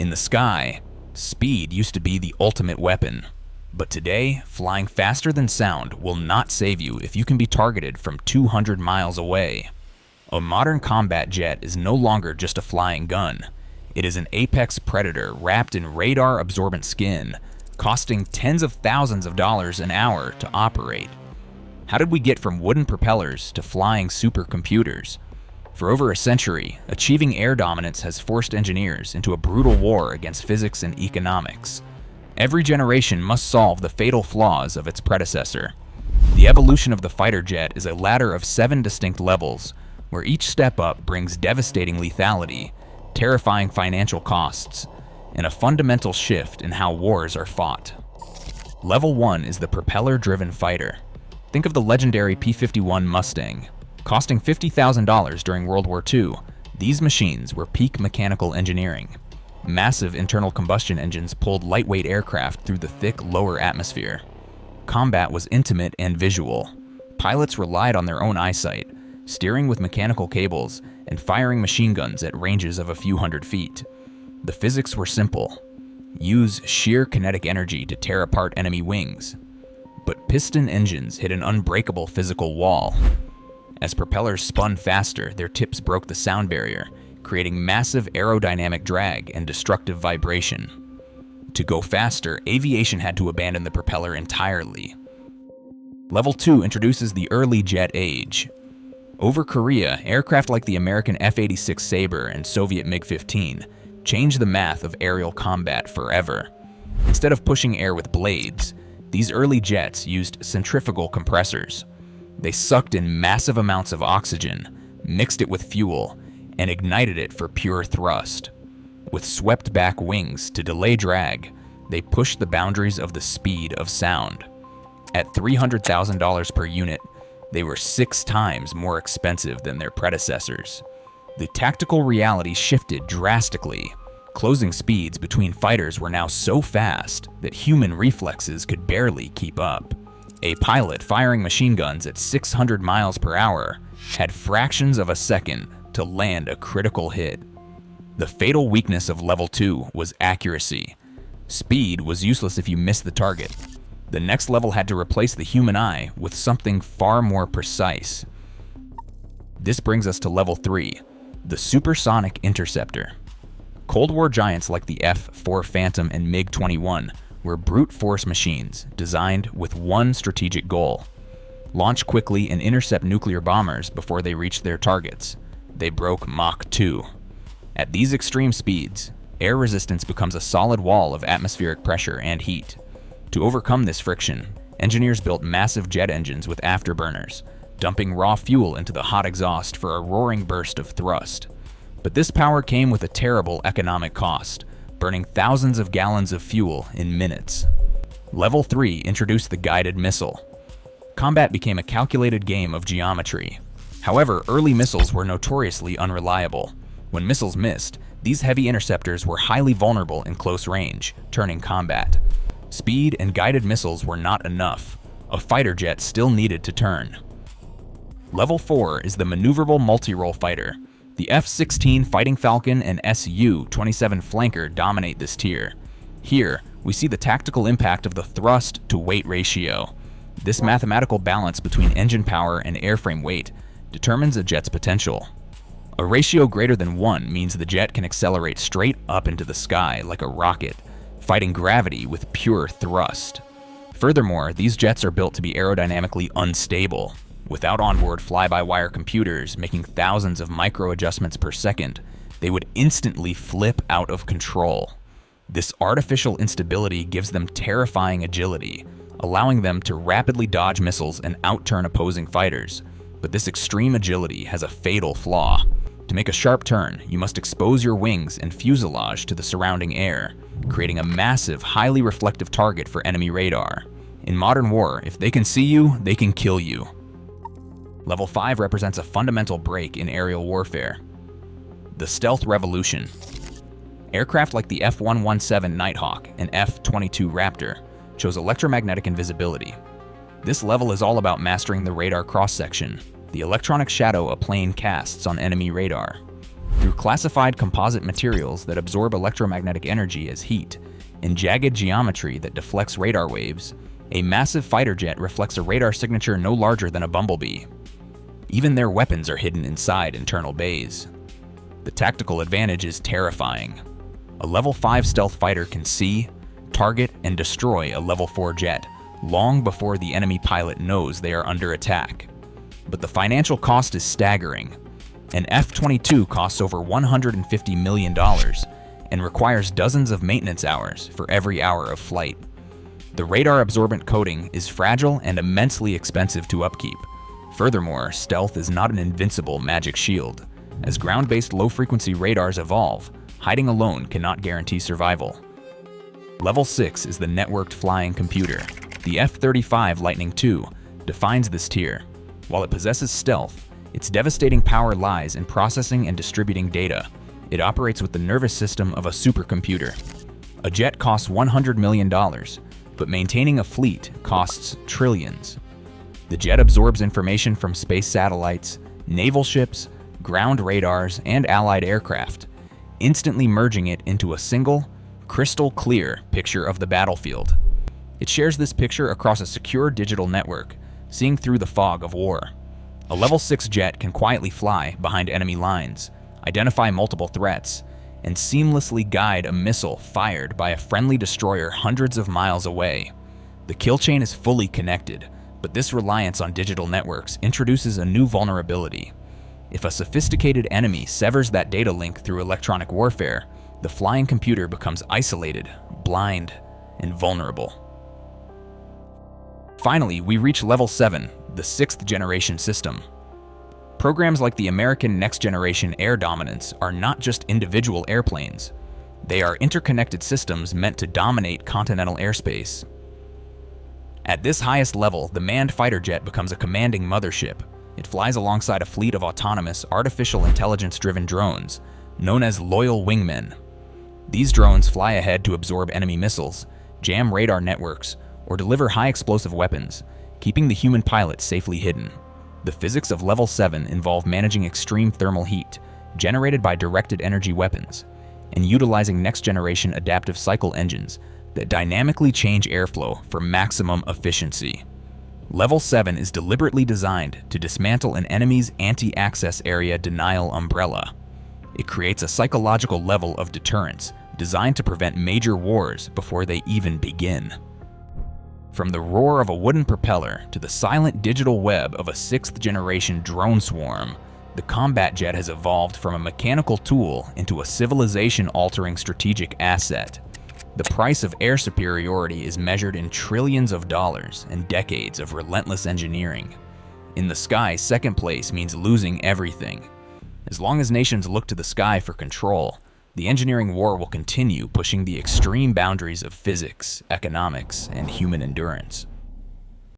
In the sky, speed used to be the ultimate weapon. But today, flying faster than sound will not save you if you can be targeted from 200 miles away. A modern combat jet is no longer just a flying gun. It is an apex predator wrapped in radar-absorbent skin, costing tens of thousands of dollars an hour to operate. How did we get from wooden propellers to flying supercomputers? For over a century, achieving air dominance has forced engineers into a brutal war against physics and economics. Every generation must solve the fatal flaws of its predecessor. The evolution of the fighter jet is a ladder of 7 distinct levels, where each step up brings devastating lethality, terrifying financial costs, and a fundamental shift in how wars are fought. Level 1 is the propeller-driven fighter. Think of the legendary P-51 Mustang. Costing $50,000 during World War II, these machines were peak mechanical engineering. Massive internal combustion engines pulled lightweight aircraft through the thick lower atmosphere. Combat was intimate and visual. Pilots relied on their own eyesight, steering with mechanical cables and firing machine guns at ranges of a few hundred feet. The physics were simple. Use sheer kinetic energy to tear apart enemy wings. But piston engines hit an unbreakable physical wall. As propellers spun faster, their tips broke the sound barrier, creating massive aerodynamic drag and destructive vibration. To go faster, aviation had to abandon the propeller entirely. Level 2 introduces the early jet age. Over Korea, aircraft like the American F-86 Sabre and Soviet MiG-15 changed the math of aerial combat forever. Instead of pushing air with blades, these early jets used centrifugal compressors. They sucked in massive amounts of oxygen, mixed it with fuel, and ignited it for pure thrust. With swept-back wings to delay drag, they pushed the boundaries of the speed of sound. At $300,000 per unit, they were 6 times more expensive than their predecessors. The tactical reality shifted drastically. Closing speeds between fighters were now so fast that human reflexes could barely keep up. A pilot firing machine guns at 600 miles per hour had fractions of a second to land a critical hit. The fatal weakness of Level 2 was accuracy. Speed was useless if you missed the target. The next level had to replace the human eye with something far more precise. This brings us to Level 3, the supersonic interceptor. Cold War giants like the F-4 Phantom and MiG-21 were brute force machines designed with one strategic goal: launch quickly and intercept nuclear bombers before they reached their targets. They broke Mach 2. At these extreme speeds, air resistance becomes a solid wall of atmospheric pressure and heat. To overcome this friction, engineers built massive jet engines with afterburners, dumping raw fuel into the hot exhaust for a roaring burst of thrust. But this power came with a terrible economic cost, burning thousands of gallons of fuel in minutes. Level 3 introduced the guided missile. Combat became a calculated game of geometry. However, early missiles were notoriously unreliable. When missiles missed, these heavy interceptors were highly vulnerable in close range, turning combat. Speed and guided missiles were not enough. A fighter jet still needed to turn. Level 4 is the maneuverable multi-role fighter. The F-16 Fighting Falcon and Su-27 Flanker dominate this tier. Here, we see the tactical impact of the thrust-to-weight ratio. This mathematical balance between engine power and airframe weight determines a jet's potential. A ratio greater than 1 means the jet can accelerate straight up into the sky like a rocket, fighting gravity with pure thrust. Furthermore, these jets are built to be aerodynamically unstable. Without onboard fly-by-wire computers making thousands of micro-adjustments per second, they would instantly flip out of control. This artificial instability gives them terrifying agility, allowing them to rapidly dodge missiles and outturn opposing fighters. But this extreme agility has a fatal flaw. To make a sharp turn, you must expose your wings and fuselage to the surrounding air, creating a massive, highly reflective target for enemy radar. In modern war, if they can see you, they can kill you. Level 5 represents a fundamental break in aerial warfare: the stealth revolution. Aircraft like the F-117 Nighthawk and F-22 Raptor chose electromagnetic invisibility. This level is all about mastering the radar cross-section, the electronic shadow a plane casts on enemy radar. Through classified composite materials that absorb electromagnetic energy as heat, and jagged geometry that deflects radar waves, a massive fighter jet reflects a radar signature no larger than a bumblebee. Even their weapons are hidden inside internal bays. The tactical advantage is terrifying. A level 5 stealth fighter can see, target, and destroy a level 4 jet long before the enemy pilot knows they are under attack. But the financial cost is staggering. An F-22 costs over $150 million and requires dozens of maintenance hours for every hour of flight. The radar-absorbent coating is fragile and immensely expensive to upkeep. Furthermore, stealth is not an invincible magic shield. As ground-based low-frequency radars evolve, hiding alone cannot guarantee survival. Level 6 is the networked flying computer. The F-35 Lightning II defines this tier. While it possesses stealth, its devastating power lies in processing and distributing data. It operates with the nervous system of a supercomputer. A jet costs $100 million, but maintaining a fleet costs trillions. The jet absorbs information from space satellites, naval ships, ground radars, and allied aircraft, instantly merging it into a single, crystal-clear picture of the battlefield. It shares this picture across a secure digital network, seeing through the fog of war. A level 6 jet can quietly fly behind enemy lines, identify multiple threats, and seamlessly guide a missile fired by a friendly destroyer hundreds of miles away. The kill chain is fully connected, but this reliance on digital networks introduces a new vulnerability. If a sophisticated enemy severs that data link through electronic warfare, the flying computer becomes isolated, blind, and vulnerable. Finally, we reach Level 7, the 6th generation system. Programs like the American Next Generation Air Dominance are not just individual airplanes. They are interconnected systems meant to dominate continental airspace. At this highest level, the manned fighter jet becomes a commanding mothership. It flies alongside a fleet of autonomous, artificial intelligence-driven drones, known as loyal wingmen. These drones fly ahead to absorb enemy missiles, jam radar networks, or deliver high-explosive weapons, keeping the human pilot safely hidden. The physics of Level 7 involve managing extreme thermal heat, generated by directed energy weapons, and utilizing next-generation adaptive cycle engines that dynamically change airflow for maximum efficiency. Level 7 is deliberately designed to dismantle an enemy's anti-access area denial umbrella. It creates a psychological level of deterrence designed to prevent major wars before they even begin. From the roar of a wooden propeller to the silent digital web of a 6th generation drone swarm, the combat jet has evolved from a mechanical tool into a civilization-altering strategic asset. The price of air superiority is measured in trillions of dollars and decades of relentless engineering. In the sky, second place means losing everything. As long as nations look to the sky for control, the engineering war will continue pushing the extreme boundaries of physics, economics, and human endurance.